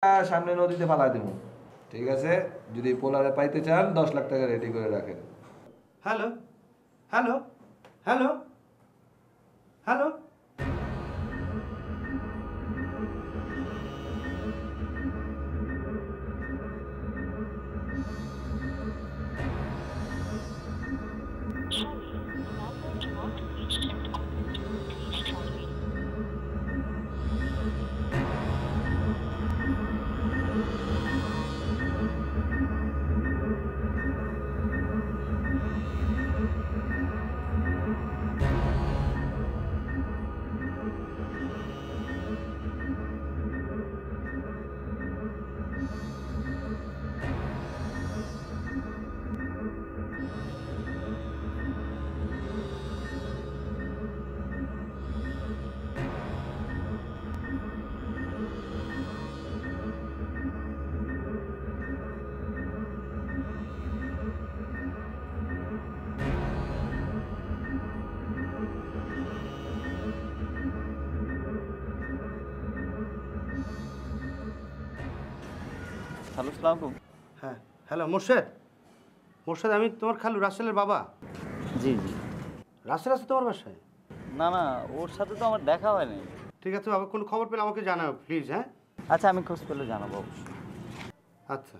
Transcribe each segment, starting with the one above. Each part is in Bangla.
সামনে নদীতে ফালাই দেবো। ঠিক আছে, যদি পোলারে পাইতে চান 10 লাখ টাকা রেডি করে রাখেন। Hello hello hello hello. Hello, সালাম আলাইকুম। হ্যাঁ হ্যালো মোর্শেদ। মোর্শেদ, আমি তোমার খালু রাসেলের বাবা। জি জি। রাসেল আছে তোমার বাসায়? না না, ওর সাথে তো আমার দেখা হয়নি। ঠিক আছে বাবা, কোনো খবর পেলে আমাকে জানাও প্লিজ। হ্যাঁ আচ্ছা, আমি খোঁজ পেলে জানাবো অবশ্যই। আচ্ছা।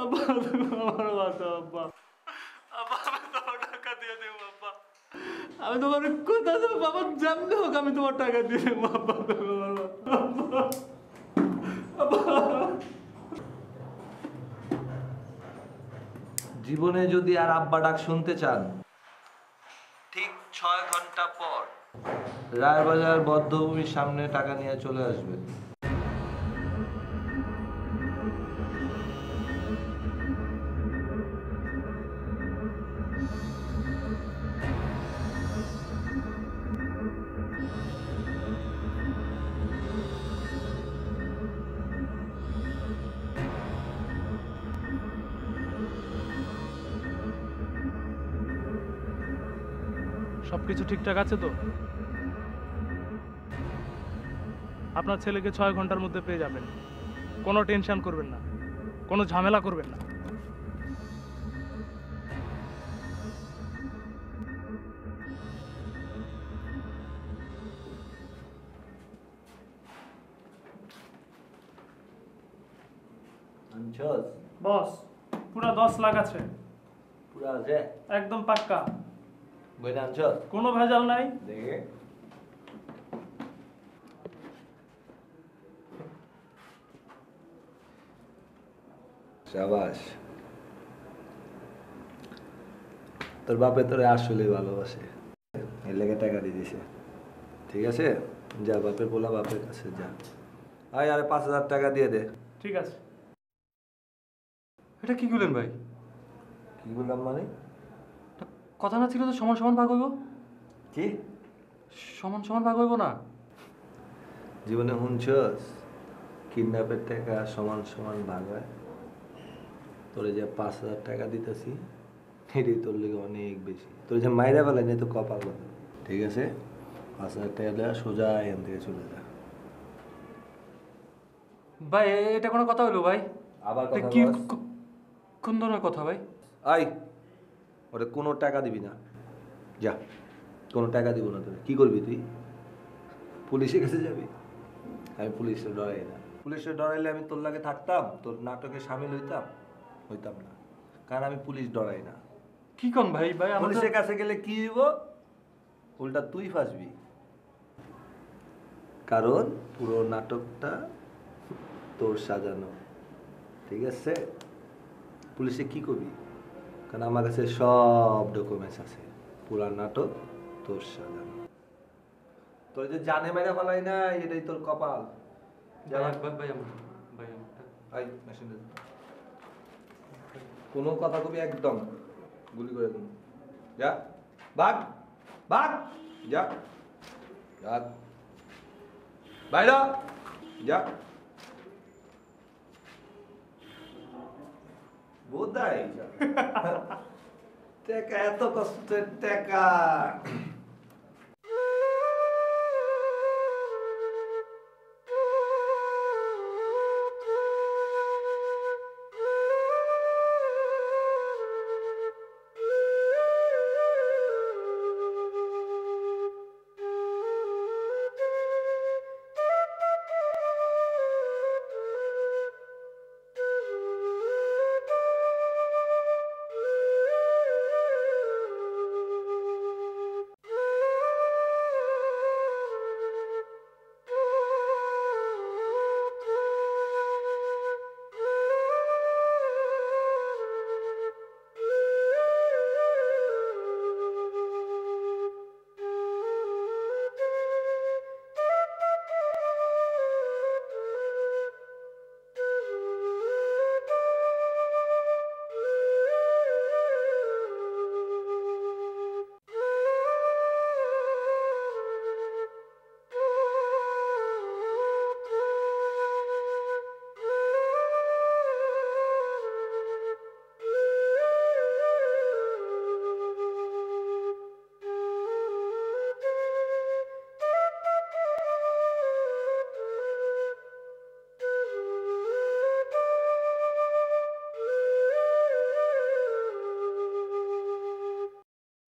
আব্বা, তুমি আমার বাঁচাও আব্বা। আব্বা, আমি তোমার টাকা দিয়ে দেবো আব্বা। আমি তোমার কোথা দেবো বাবা, যেমনি হোক আমি তোমার টাকা দিয়ে দেবো আব্বা। তুমি আমার বাঁচাও আব্বা। আব্বা। জীবনে যদি আর আব্বা ডাক শুনতে চান, ঠিক 6 ঘন্টা পর রায়বাজার বদ্ধভূমির সামনে টাকা নিয়ে চলে আসবেন। সবকিছু ঠিকঠাক আছে তো? আপনার ছেলেকে 6 ঘন্টার মধ্যে পেয়ে যাবেন। কোনো টেনশন করবেন না, কোনো ঝামেলা করবেন না। শুনছস বস পুরা 10 লাখ আছে, পুরা আছে একদম পাক্কা, বইটা আনছস কোনো ভেজাল নাই। দেখে শাবাশ, তোর বাপে তোরে আসলে ভালোবাসে, এর লেগে টাকা দিয়ে দিছে। ঠিক আছে, যা বাপের বলা বাপের কাছে যা। আয় আরে 5,000 টাকা দিয়ে দে। ঠিক আছে। এটা কি করলেন ভাই? কি বললাম মানে? কথা না ছিল তো সমান সমান ভাগ হইব? কি সমান সমান ভাগ হইব না? জীবনে শুনছস কিডন্যাপের টাকা সমান সমান ভাগ হয়? তোরে যে 5,000 টাকা দিতেছি এটাই তোর লেগে অনেক বেশি। তোর যে মাইরা বেলায় নেই তো কপাল কথা। ঠিক আছে, 5,000 টাকা দেওয়া সোজা এখান থেকে চলে যা। ভাই এটা কোনো কথা হইলো ভাই? আবার এটা কথা কি বলস? কোন ধরনের কথা ভাই? আই ওরে কোনো টাকা দিবি না, যা। কোনো টাকা দিব না তোরে। কি করবি তুই? পুলিশের কাছে যাবি? আমি পুলিশের ডরাই না। পুলিশের ডরাইলে আমি তোর লাগে থাকতাম? তোর নাটকে সামিল হইতাম না, কারণ আমি পুলিশ ডরাই না। কি কোন ভাই? ভাই আমাদের পুলিশের কাছে গেলে কি হইব? উল্টা তুই ফাঁসবি, কারণ পুরো নাটকটা তোর সাজানো। ঠিক আছে, পুলিশে কি করবি? কারণ আমার কাছে সব ডকুমেন্টস আছে, পুরা নাটক তোর সাজানো। তোর যে জানে মেরে ফেলাই না, এটাই তোর কপাল। যা ভাই ভাই আই মেশিনে কোনো কথা কবি একদম গুলি করে দেবো। যা ভাগ ভাগ, যা যা বাইরা যা। বোধাই টাকা, এত কষ্টের টাকা।